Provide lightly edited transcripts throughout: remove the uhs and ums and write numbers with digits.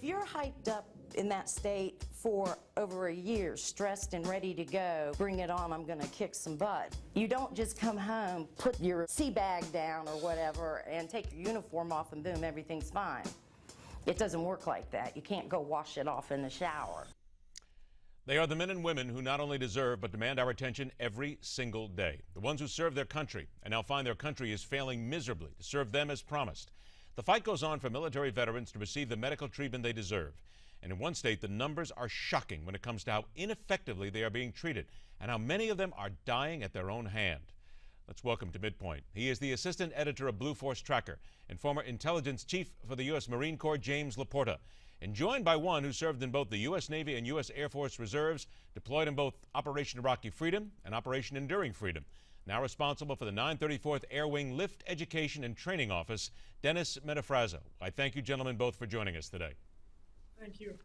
you're hyped up in that state for over a year, stressed and ready to go, bring it on, I'm going to kick some butt. You don't just come home, put your sea bag down or whatever, and take your uniform off and boom, everything's fine. It doesn't work like that. You can't go wash it off in the shower. They are the men and women who not only deserve but demand our attention every single day. The ones who serve their country and now find their country is failing miserably to serve them as promised. The fight goes on for military veterans to receive the medical treatment they deserve. And in one state, the numbers are shocking when it comes to how ineffectively they are being treated and how many of them are dying at their own hand. Let's welcome to Midpoint. He is the assistant editor of Blue Force Tracker and former intelligence chief for the U.S. Marine Corps, James LaPorta, and joined by one who served in both the U.S. Navy and U.S. Air Force Reserves, deployed in both Operation Iraqi Freedom and Operation Enduring Freedom. Now responsible for the 934th Air Wing Lift Education and Training Office, Dennis Metafrazo. I thank you gentlemen both for joining us today. Thank you.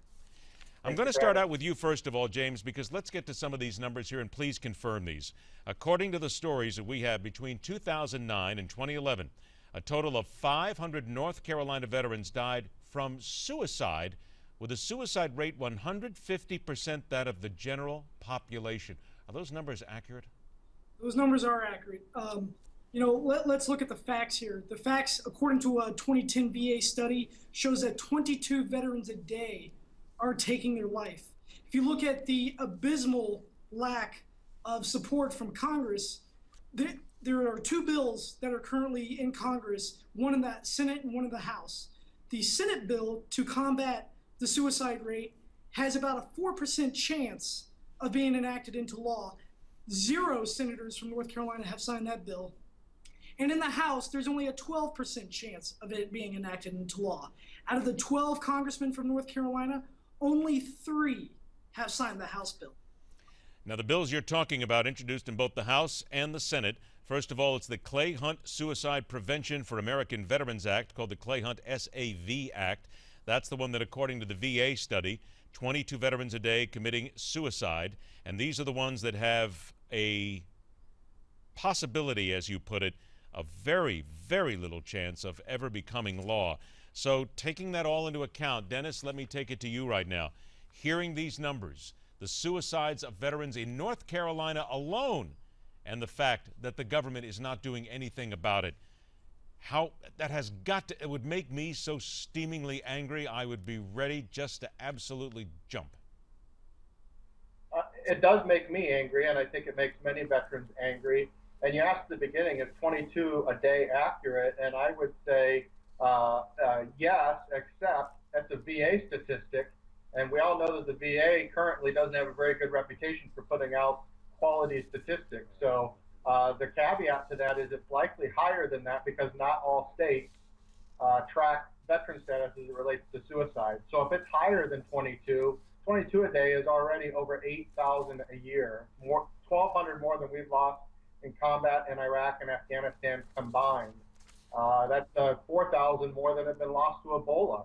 I'm going to start out with you first of all, James, because let's get to some of these numbers here and please confirm these. According to the stories that we have, between 2009 and 2011, a total of 500 North Carolina veterans died from suicide, with a suicide rate 150% that of the general population. Are those numbers accurate? Those numbers are accurate. Let's look at the facts here. The facts, according to a 2010 VA study, shows that 22 veterans a day are taking their life. If you look at the abysmal lack of support from Congress, there are two bills that are currently in Congress, one in the Senate and one in the House. The Senate bill to combat the suicide rate has about a 4% chance of being enacted into law. 0 senators from North Carolina have signed that bill. And in the House, there's only a 12% chance of it being enacted into law. Out of the 12 congressmen from North Carolina, only 3 have signed the House bill. Now, the bills you're talking about introduced in both the House and the Senate. First of all, it's the Clay Hunt Suicide Prevention for American Veterans Act, called the Clay Hunt SAV Act. That's the one that, according to the VA study, 22 veterans a day committing suicide. And these are the ones that have a possibility, as you put it, a very, very little chance of ever becoming law. So taking that all into account, Dennis, let me take it to you right now. Hearing these numbers, the suicides of veterans in North Carolina alone, and the fact that the government is not doing anything about it, it would make me so steamingly angry, I would be ready just to absolutely jump. It does make me angry, and I think it makes many veterans angry. And you asked at the beginning, is 22 a day accurate? And I would say yes, except that's a VA statistic. And we all know that the VA currently doesn't have a very good reputation for putting out quality statistics. So the caveat to that is it's likely higher than that because not all states track veteran status as it relates to suicide. So if it's higher than 22 a day is already over 8,000 a year, 1,200 more than we've lost in combat in Iraq and Afghanistan combined. That's 4,000 more than have been lost to Ebola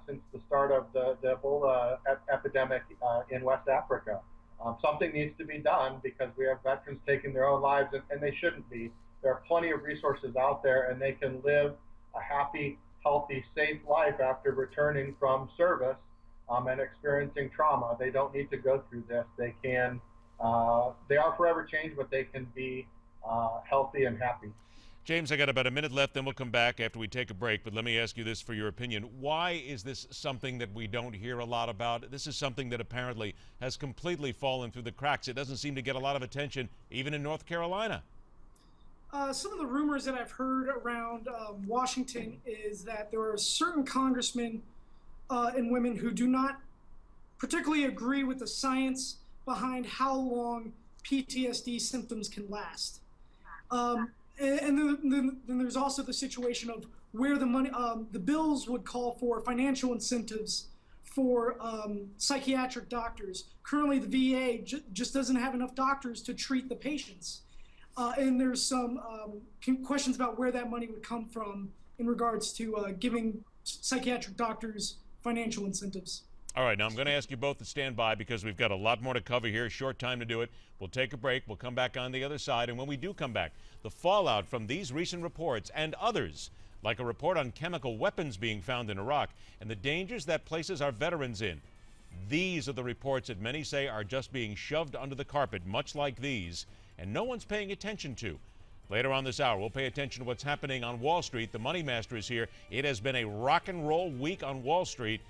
since the start of the Ebola epidemic in West Africa. Something needs to be done because we have veterans taking their own lives, and they shouldn't be. There are plenty of resources out there, and they can live a happy, healthy, safe life after returning from service and experiencing trauma. They don't need to go through this. They can. They are forever changed, but they can be healthy and happy. James, I got about a minute left, then we'll come back after we take a break. But let me ask you this for your opinion. Why is this something that we don't hear a lot about? This is something that apparently has completely fallen through the cracks. It doesn't seem to get a lot of attention, even in North Carolina. Some of the rumors that I've heard around Washington is that there are certain congressmen and women who do not particularly agree with the science behind how long PTSD symptoms can last. And then there's also the situation of where the money, the bills would call for financial incentives for psychiatric doctors. Currently, the VA just doesn't have enough doctors to treat the patients. And there's some questions about where that money would come from in regards to giving psychiatric doctors financial incentives. All right, now I'm going to ask you both to stand by because we've got a lot more to cover here. Short time to do it. We'll take a break. We'll come back on the other side. And when we do come back, the fallout from these recent reports and others like a report on chemical weapons being found in Iraq and the dangers that places our veterans in. These are the reports that many say are just being shoved under the carpet, much like these, and no one's paying attention to. Later on this hour, we'll pay attention to what's happening on Wall Street. The Money Master is here. It has been a rock and roll week on Wall Street.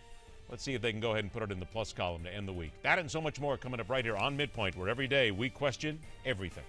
Let's see if they can go ahead and put it in the plus column to end the week. That and so much more coming up right here on Midpoint, where every day we question everything.